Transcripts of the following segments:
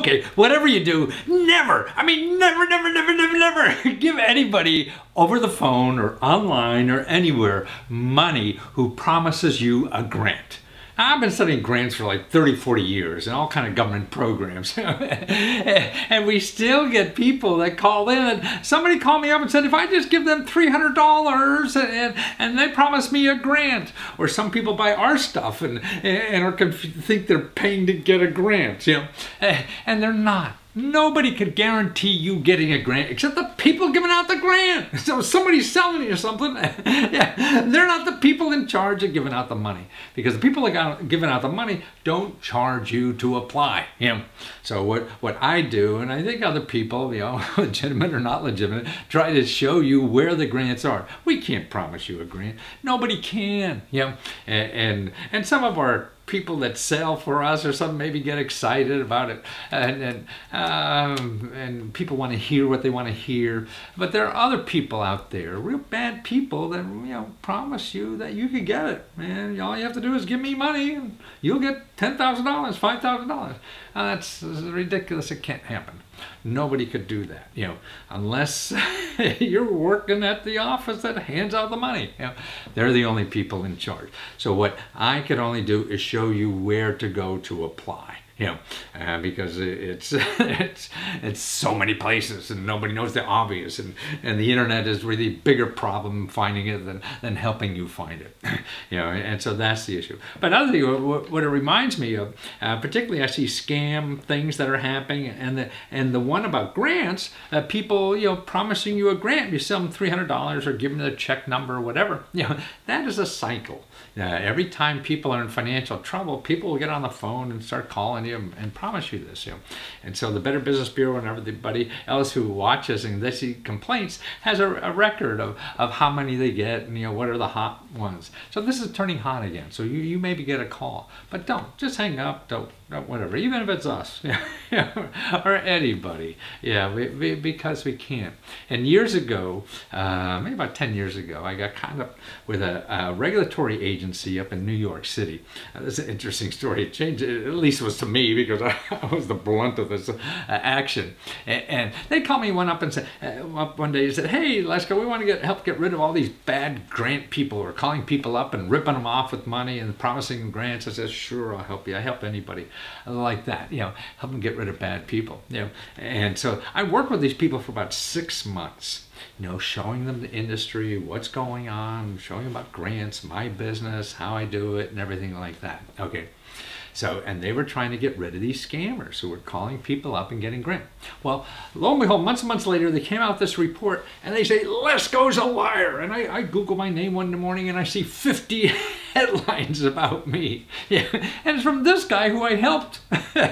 Okay, whatever you do, never, I mean, never give anybody over the phone or online or anywhere money who promises you a grant. I've been studying grants for like 30, 40 years and all kind of government programs. And we still get people that call in. And somebody called me up and said, if I just give them $300 and they promise me a grant. Or some people buy our stuff and think they're paying to get a grant, you know, and they're not. Nobody could guarantee you getting a grant except the people giving out the grant. So if somebody's selling you something, yeah, they're not the people in charge of giving out the money, because the people that got giving out the money don't charge you to apply. You know? So what I do, and I think other people, you know, legitimate or not legitimate, try to show you where the grants are. We can't promise you a grant. Nobody can. You know? And some of our people that sell for us or something maybe get excited about it, and people want to hear what they want to hear, but there are other people out there, real bad people, that, you know, promise you that you can get it, and all you have to do is give me money and you'll get $10,000, $5,000. That's ridiculous. It can't happen. Nobody could do that, you know, unless you're working at the office that hands out the money. You know, they're the only people in charge. So what I could only do is show you where to go to apply. You know, because it's so many places and nobody knows the obvious, and the internet is really a bigger problem finding it than helping you find it. You know, and so that's the issue. But another thing, what it reminds me of, particularly I see scam things that are happening, and the one about grants, people, you know, promising you a grant, you sell them $300 or give them the check number or whatever. You know, that is a cycle. Every time people are in financial trouble, people will get on the phone and start calling you and promise you this, you know. And so the Better Business Bureau and everybody else who watches and they see complaints has a record of how many they get and, you know, what are the hot ones. So this is turning hot again. So you maybe get a call, but don't just hang up. Don't whatever, even if it's us, yeah, or anybody, yeah, because we can't. And years ago, maybe about 10 years ago, I got caught up with a regulatory agency up in New York City. This is an interesting story. It changed, at least it was to me, because I was the blunt of this action. And they called me up and said, one day, he said, hey, Lesko, we want to help get rid of all these bad grant people who are calling people up and ripping them off with money and promising them grants. I said, sure, I'll help you. I help anybody like that, you know, help them get rid of bad people, you know. And so I worked with these people for about 6 months, you know, showing them the industry, what's going on, showing them about grants, my business, how I do it, and everything like that. Okay. So, and they were trying to get rid of these scammers who were calling people up and getting grant. Well, lo and behold, months and months later, they came out with this report and they say, Lesko's a liar. And I Google my name one morning and I see 50 headlines about me. Yeah. And it's from this guy who I helped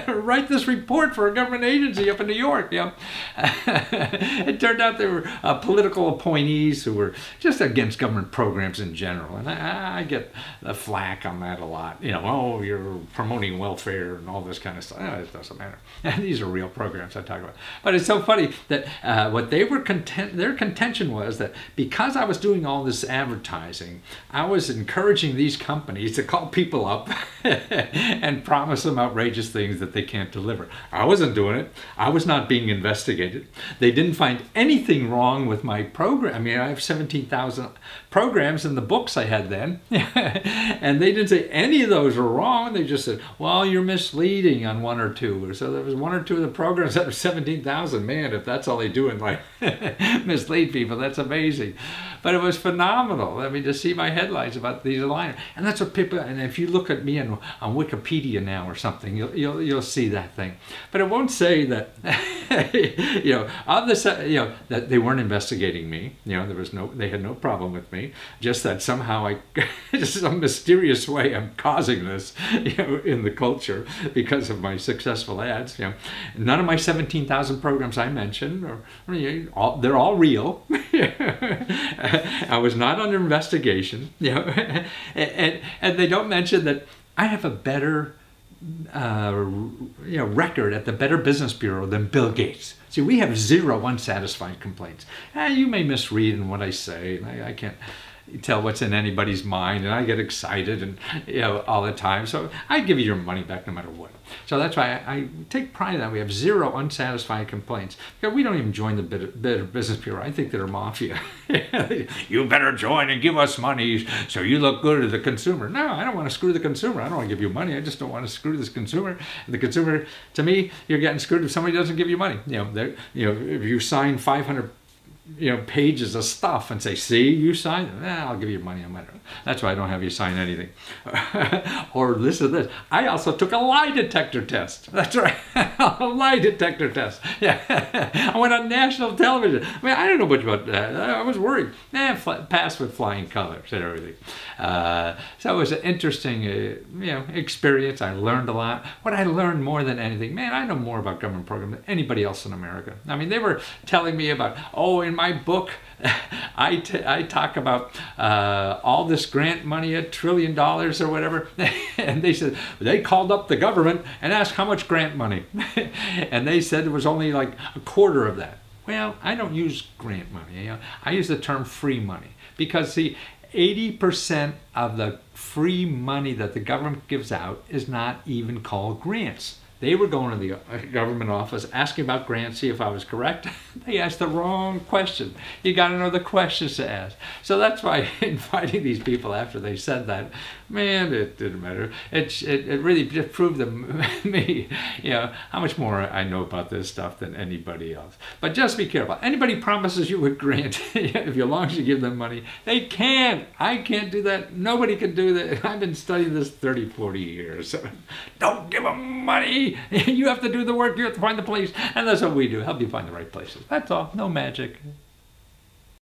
write this report for a government agency up in New York. Yeah. It turned out they were political appointees who were just against government programs in general. And I get the flack on that a lot. You know, oh, you're promoting welfare and all this kind of stuff. It doesn't matter. And these are real programs I talk about. But it's so funny that what they were their contention was that because I was doing all this advertising, I was encouraging these companies to call people up and promise them outrageous things that they can't deliver. I wasn't doing it. I was not being investigated. They didn't find anything wrong with my program. I mean, I have 17,000 programs in the books I had then. And they didn't say any of those were wrong. They just said, well, you're misleading on one or two. So there was one or two of the programs out of 17,000. Man, if that's all they do in like mislead people, that's amazing. But it was phenomenal. I mean, to see my headlines about these aligners. And that's what people, and if you look at me on Wikipedia now or something, you'll see that thing. But it won't say that, you know, of this, you know, that they weren't investigating me. You know, they had no problem with me. Just that somehow just some mysterious way I'm causing this, you know, in the culture because of my successful ads. You know, none of my 17,000 programs I mentioned, they're all real. I was not under investigation, you know, and they don't mention that I have a better, you know, record at the Better Business Bureau than Bill Gates. See, we have 0 unsatisfied complaints. You may misread in what I say. I can't. tell what's in anybody's mind, and I get excited and all the time. So I give you your money back no matter what. So that's why I take pride in that. We have 0 unsatisfied complaints. Because we don't even join the Better Business Bureau. I think they're a mafia. You better join and give us money so you look good to the consumer. No, I don't want to screw the consumer. I don't want to give you money. I just don't want to screw this consumer. And the consumer, to me, you're getting screwed if somebody doesn't give you money. If you sign 500 pages of stuff and say, see, you signed it. I'll give you money. That's why I don't have you sign anything. Or listen to this. I also took a lie detector test. That's right. A lie detector test. Yeah. I went on national television. I mean, I don't know much about that. I was worried. Passed with flying colors and everything. So it was an interesting, experience. I learned a lot. What I learned more than anything, man, I know more about government programs than anybody else in America. I mean, they were telling me about, in my book, I talk about all this grant money, $1 trillion or whatever. And they said, they called up the government and asked how much grant money. And they said it was only like a quarter of that. Well, I don't use grant money. I use the term free money. Because, see, 80% of the free money that the government gives out is not even called grants. They were going to the government office asking about grants, see if I was correct. They asked the wrong question. You got to know the questions to ask. So that's why inviting these people after they said that, man, it didn't matter. It really just proved to me, how much more I know about this stuff than anybody else. But just be careful. Anybody promises you a grant, as long as you give them money, they can't. I can't do that. Nobody can do that. I've been studying this 30, 40 years. Don't give them money. You have to do the work. You have to find the place. And that's what we do. Help you find the right places. That's all. No magic.